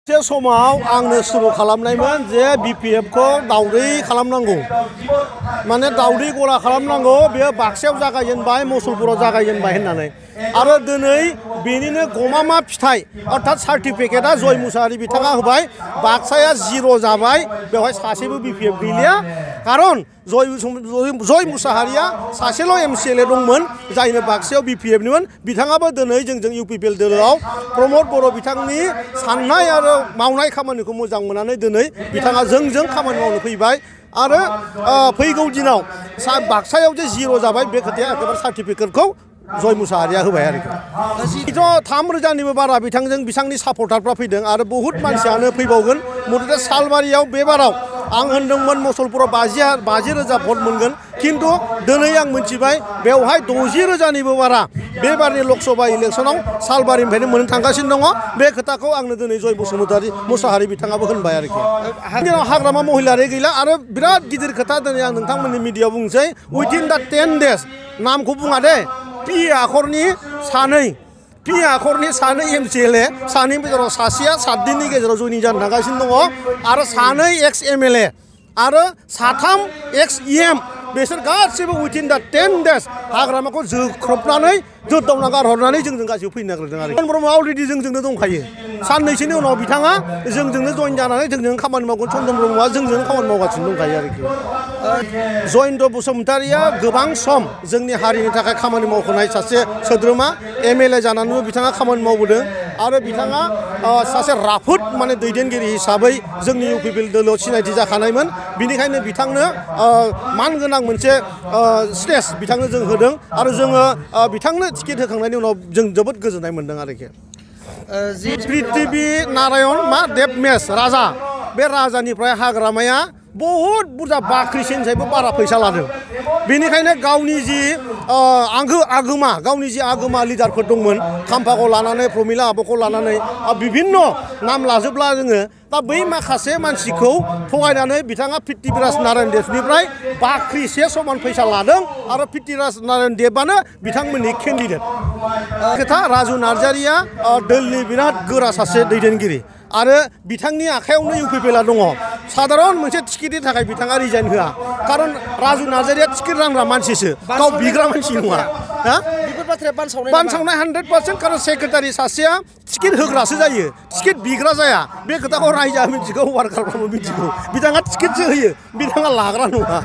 से समाव आंनो सुरु खालामनायमोन जे बीपीएफ को दावदै खालामनांगौ माने दावदै गला खालामनांगौ बेयो बाक्सायाव जागायजेनबाय मसलपुराव जागायजेनबाय होननानै आरो दिनै बेनिनो गमामा फिथाइ अर्थात सार्टिफिकेटआ जय मुसाहारि बिथाङा होबाय बाक्साया जिर' जाबाय बेवहाय सासेबो बीपीएफ गैलिया खारन जय मुसाहारिया सासेल' एमसिएलए दंमोन जायनो बाक्सायाव बीपीएफनिमोन बिथाङाबो दिनै जोंजों इउपिपिएल दोलोआव प्रमद बर' बिथांनि साननाय आरो मावनाय खामानिखौ मोजां मोननानै दिनै बिथाङा जोंजों खामानि मावनो फैबाय आरो फैगौ दिनाव बाक्सायाव जे जिर' जाबाय बे खोथाया एकेबारे सार्टिफिकेटखौ जय मुसाहारिया होबाय आरोखि 3,000निबो बारा बिथांनि सापर्टारफ्रा फैदों आरो बहुत मानसियानो फैबावगोन मथथे सालबारियाव बे बाराव आं होनदोंमोन मसलपुराव 50,000 भट मोनगोन किन्तु दिनै आं मिथिबाय बेवहाय 60,000निबो बारा बे बारनि लकसभा इलेक्सनाव सालबारिनिफ्रायनो मोननो थांगासिनो दङ बे खोथाखौ आंनो दिनै जय मुसाहारि बिथाङाबो होनबाय आरोखि हाग्रामा महिलारि गैला आरो बिराद गिदिर खोथा दिनै आं नोंथांमोननि मिडियायाव बुंसै उइथिन दा 10 डेज नामखौ बुङा दे पि आखरनि सानै एमसिएलए सानै गेजेराव सासेया 7 दिननि गेजेराव जयनिं जानो थांगासिनो दङ आरो सानै एक्स एमएलए आरो साथाम एक्स इएम बेसोर गासिबो उइथिन दा 10 डेज हाग्रामाखौ जोख्रबनानै जोदावना गारहरनानै जोंजों गासिबो फैनो नागिरदों आरो ब्रह्मआ अलरेडि जोंजोंनो दंखायो साननैसोनि उनाव बिथाङा जोंजोंनो जइन जानानै जोंजों खामानि मावगोन चन्दन ब्रह्मआ जोंजों खामानि मावगासिनो दंखायो आरोखि जयेन्द्र बसुमतारिया गोबां सम जोंनि हारिनि थाखाय खामानि मावखानाय सासे सोद्रोमा एमएलए जानानैबो बिथाङा खामानि मावबोदों आरो बिथाङा सासे राफोद माने दैदेनगिरि हिसाबै जोंनि इउपिपिएल दोलोआव सिनायथि जाखानायमोन बिनिखायनो बिथांनो मानगोनां मोनसे स्टेज बिथांनो जों होदों आरो जोङो बिथांनो टिकेट होखांनायनि उनाव जों जोबोद गोजोननाय मोनदों आरोखि पृथ्वी नारायण देबमेस राजा बे राजानिफ्राय हाग्रामाया बहुत बुरजा बाख्रिसेनिफ्रायबो बारा फैसा लादों बेनिखायनो गावनि जि आगोमा लिडारफोर दंमोन खाम्फाखौ लानानै प्रमिला आब'खौ लानानै बिभिन्न नाम लाजोबला जोङो दा बै माखासे मानसिखौ थगायनानै बिथाङा पृथ्वीराज नारायण देबनिफ्राय बाख्रिसे समान फैसा लादों आरो पृथ्वीराज नारायण देबानो बिथांमोननि केन्डिडेट खोथा राजु नार्जारिया दिल्ली बिराद गोरा सासे दैदेनगिरि आरो बिथांनि आखायावनो इउपिपिएलआ दङ साधारन मोनसे टिकेटनि थाखाय बिथाङा रिजाइन होआ खारन राजु नार्जारिया टिकेट रानग्रा मानसिसो गाव बिग्रा मानसि नङा बानसावनाय 100% खारन सेक्रेटारि सासेया टिकेट होग्रासो जायो टिकेट बिग्रा जाया बे खोथाखौ रायजोआ मिथिगौ वार्कारफ्राबो मिथिगौ बिथाङा टिकेटसो होयो बिथाङा लाग्रा नङा